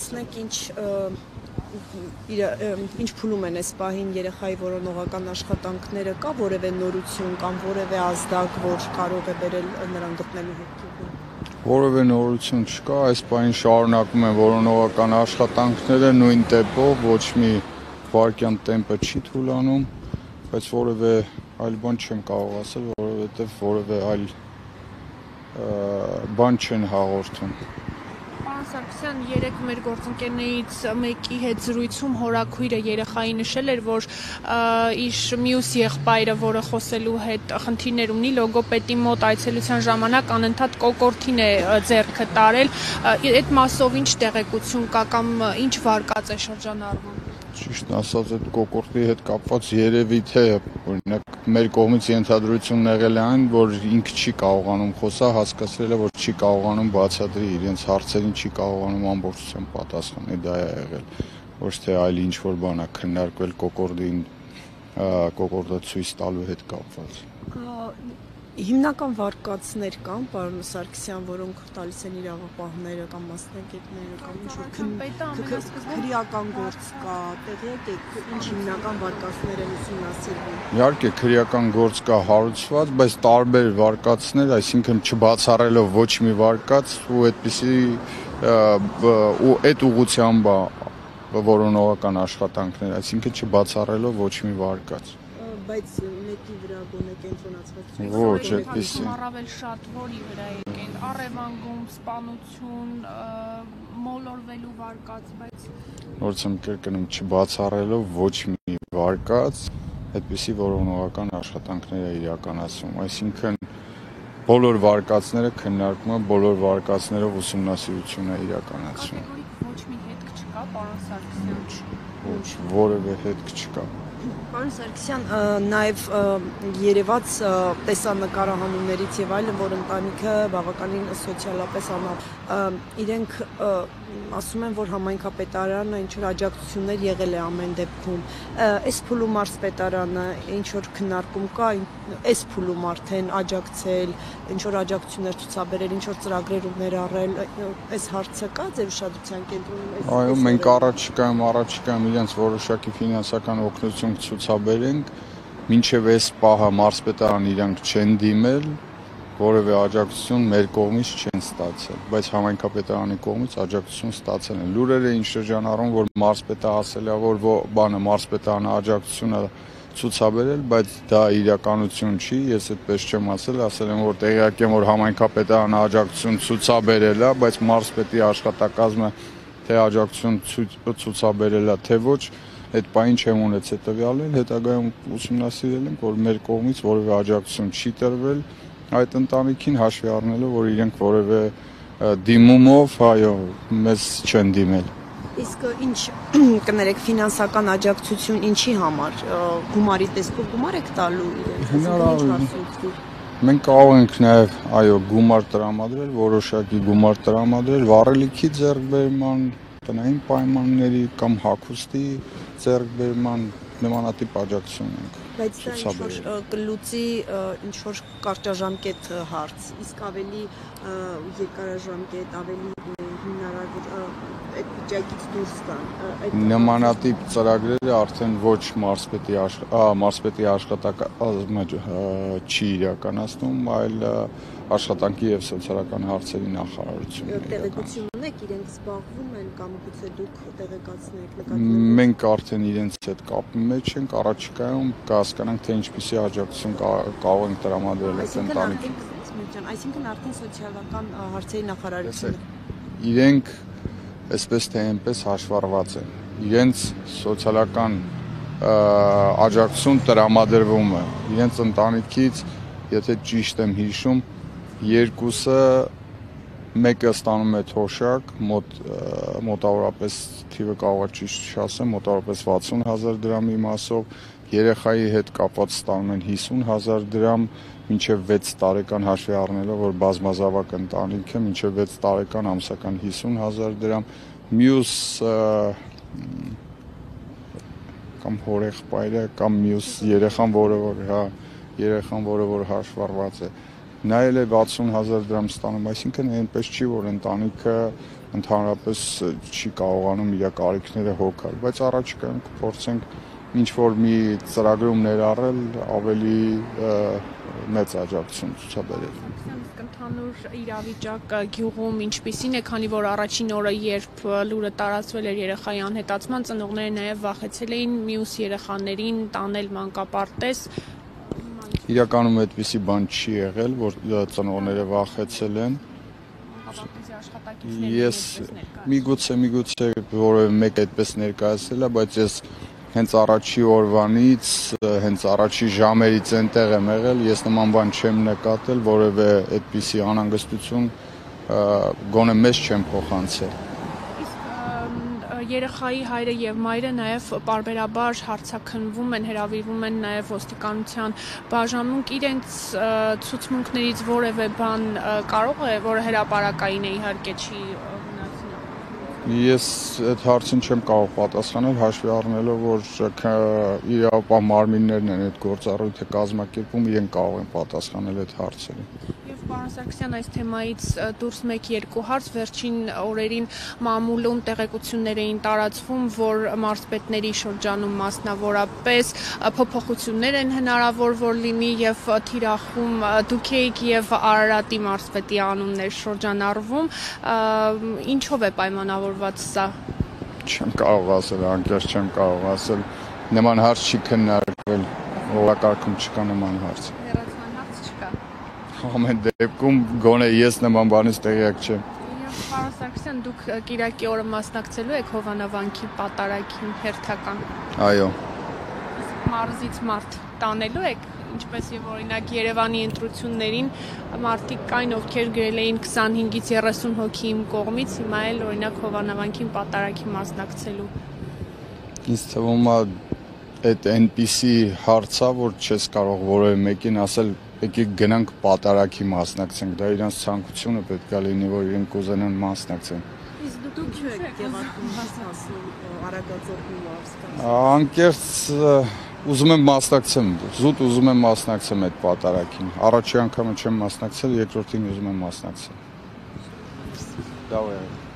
կմտածնեք ինչ փուլում են այս պահին երեխայի որոնողական աշխատանքները, կա որևէ նորություն կամ որևէ ազդակ, որ կարող է բերել նրան գտնելու հետքերում։ Որևէ նորություն չկա, այս պահին շարունակում են որոնողական աշխատանքները նույն տեմպով, ոչ մի վայրկյան տեմպը չի թուլանում, բայց որևէ այլ բան չեմ կարող ասել, որովհետև որևէ այլ բան չեն հաղորդում։ Պարոն Սարգսյան, երեկ մեր գործընկերներից մեկի հետ զրույցում հորաքույրը երեխայի նշել էր, որ իր մյուս եղբայրը, որը խոսելու հետ խնդիրներ ունի, լոգոպեդի մոտ այցելության ժամանակ անընդհատ կոկորդին է ձեռքը տարել, այդ մասով ինչ տեղեկություն կա կամ ինչ վարկած է շրջանառվում։ Ճիշտ ասած, այդ կոկորդի հետ կապված երևի թե օրինակ մեր կողմից ենթադրությունն եղել է այն, որ ինքը չի կարողանում խոսալ, հասկացրել է, որ չի կարողանում բացատրի իրենց հարցերին, չի կարողանում ամբողջությամբ պատասխանել, դա է եղել, ոչ թե այլ ինչ որ բան է քննարկվել կոկորդը ցույց տալու հետ կապված։ Հիմնական վարկածներ կան, պարոն Սարգսյան, որոնք տալիս են իրավապահները կամ մասնագետները կամ ինչ-որ քրեական գործ կա, տեղյակ եք, ինչ հիմնական վարկածներ են ուսումնասիրվում։ Իհարկե քրեական գործ կա հարուցված, բայց տարբեր վարկածներ, այսինքն չբացառելով ոչ մի վարկած ու այդպիսի ու այդ ուղղությամբ որոնողական աշխատանքներ, այսինքն չբացառելով ոչ մի վարկած։ Բայց մեկի վրա գոնե կենտրոնացված ոչ, այդպիսի։ Առավել շատ որի վրա եկեն, առևանգում, սպանություն, մոլորվելու վարկած, բայց Նորից եմ կրկնում, չբացառելով ոչ մի վարկած, այդպիսի որոնողական աշխատանքներ է իրականացում, այսինքն բոլոր վարկածները քննարկում է, բոլոր վարկածներով ուսումնասիրություն է իրականացում։ ոչ մի հետք չկա, պարոն Սարգսյան։ Ոչ, որևէ հետք չկա։ Պարոն Սարգսյան, նաև երևաց տեսանկարահանումներից եւ այլն, որ ընտանիքը բավականին սոցիալապես իրենք ասում են, որ համայնքապետարանը ինչ որ աջակցություններ եղել է ամեն դեպքում։ Այս փուլում մարզպետարանը ինչ որ քննարկում կա, այս փուլում արդեն աջակցել, ինչ որ աջակցություններ ցուցաբերել, ինչ որ ծրագրեր ու ներառել, այս հարցը կա ձեր ուշադրության կենտրոնում։ Այո, մենք առաջիկայում իրենց որոշակի ֆինանսական օգնություն ցուցաբերենք, մինչև այս պահը մարզպետարան իրանք չեն դիմել, որևէ աջակցություն մեր կողմից չեն ստացել, բայց համայնքապետարանի կողմից աջակցություն ստացել են։ Լուրերը ինչ շրջանառում, որ մարզպետը ասել է, որ մարզպետարանը աջակցությունը ցուցաբերել, բայց դա իրականություն չի, ես այդպես չեմ ասել եմ, որ տեղյակ եմ, որ համայնքապետարանը աջակցություն ցուցաբերել է, բայց մարզպետի աշխատակազմը թե աջակցություն ցուցաբերել է, թե ոչ, այդ պահին չեմ ունեցել տվյալներ, հետագայում ուսումնասիրել ենք, որ մեր կողմից որևէ աջակցություն չի տրվել այդ ընտանիքին, հաշվի առնելով, որ իրենք որևէ դիմումով, այո, մեզ չեն դիմել։ Իսկ ինչ կներեք ֆինանսական աջակցություն ինչի համար, գումարի տեսքով գումար եք տալու իրենց։ Մենք կարող ենք նաև, այո, գումար տրամադրել, որոշակի գումար տրամադրել վառելիքի ձեռքբերման, տնային պայմանների կամ հագուստի ձեռքբերման նմանատիպ աջակցություն ենք։ Բայց դա ինչ-որ կլուծի ինչ-որ կարճաժամկետ հարց, իսկ ավելի երկարաժամկետ, ավելի հիմնարար այդ վիճակից դուրս գան։ Նմանատիպ ծրագրերը արդեն ոչ մարզպետի աշխատակազմը չի իրականացնում, այլ աշխատանքի եւ սոցիալական հարցերի նախարարությունը։ Տեղեկություն ունեք, իրենք զբաղվում են կամ գուցե դուք տեղեկացնեք։ Մենք արդեն իրենց հետ կապի մեջ ենք, առաջիկայում կհասկանանք, թե ինչպիսի աջակցություն կարող ենք տրամադրել այդ ընտանիքին։ Այսինքն արդեն սոցիալական հարցերի նախարարությունը։ Իրենք այսպես թե այնպես հաշվառված են։ Իրենց սոցիալական աջակցություն տրամադրվում է։ Իրենց ընտանիքից, եթե ճիշտ եմ հիշում, երկուսը մեկը ստանում է թոշակ, մոտավորապես թիվը կարող է ճիշտ չասեմ, մոտավորապես 60,000 դրամի մասով, երեխայի հետ կապված ստանում են 50,000 դրամ, մինչև 6 տարեկան հաշվի առնելով, որ բազմազավակ ընտանիք է, մինչև 6 տարեկան ամսական 50,000 դրամ, մյուս կամ հորեղբայրը կամ մյուս երեխան, որը որ հաշվառված է, նա էլ է 60,000 դրամ ստանում, այսինքն այնպես չի, որ ընտանիքը ընդհանրապես չի կարողանում իր կարիքները հոգալ, բայց առաջիկայում կփորձենք ինչ որ մի ծրագրում ներառել ավելի մեծ աջակցություն ցուցաբերել։ Ընդհանուր իրավիճակը գյուղում ինչպիսին է, քանի որ առաջին օրը, երբ լուրը տարածվել էր երեխայի անհետացման, ծնողները նաև վախեցել էին մյուս երեխաներին տանել մանկապարտեզ։ Իրականում այդպիսի բան չի եղել, որ ծնողները վախեցել են։ Ես միգուցե որևէ մեկ այդպես ներկայացրել է, բայց ես հենց առաջի օրվանից, հենց առաջի ժամերից այնտեղ եմ եղել, ես նման բան չեմ նկատել, որևէ այդպիսի անհանգստություն գոնե մեզ չեմ փոխանցել։ Իսկ երեխայի հայրը եւ մայրը նաեւ պարբերաբար հարցաքննվում են, հրավիրվում են նաեւ ոստիկանության բաժանմունք, իրենց ցուցմունքներից որևէ բան կարող է, որը հրապարակային է, իհարկե չի Ես այդ հարցին չեմ կարող պատասխանել, հաշվի առնելով, որ իրավապահ մարմիններն են այդ գործառույթը կազմակերպում, իրենք կարող են պատասխանել այդ հարցերին։ Եվ պարոն Սարգսյան, այս թեմայից դուրս 1-2 հարց, վերջին օրերին մամուլում տեղեկություններ էին տարածվում, որ մարզպետների շրջանում մասնավորապես փոփոխություններ են հնարավոր, որ լինի եւ թիրախում դուք եք եւ Արարատի մարզպետի անուններ շրջանառվում, ինչով է պայմանավորված սա։ Չեմ կարող ասել, անկեղծ չեմ կարող ասել, նման հարց չի քննարկվել, օրակարգում չկա նման հարց։ Ամեն դեպքում գոնե ես նման բանից տեղյակ չեմ։ Պարոն Սարգսյան, դուք կիրակի օրը մասնակցելու եք Հովանավանքի պատարագին հերթական։ Այո։ Մարզից մարդ տանելու եք, ինչպես եւ օրինակ Երևանի ընտրություններին մարդիկ կային, ովքեր գրել էին 25-ից 30 հոգի իմ կողմից, հիմա էլ օրինակ Հովանավանքին պատարագի մասնակցելու։ Ինձ թվում է այդ այնպիսի հարցա, որ չես կարող որևէ մեկին ասել եկեք գնանք պատարագի մասնակցենք, դա իրանց ցանկությունը պետք է լինի, որ իրենք կուզենան մասնակցեն։ Իսկ դուք եք Գեղարդում հասնում Արագածոտնի Լավսկան։ Անկեղծ ուզում եմ մասնակցեմ, զուտ ուզում եմ մասնակցեմ այդ պատարագին։ Առաջի անգամը չեմ մասնակցել, երկրորդին ուզում եմ մասնակցել։ Դա է։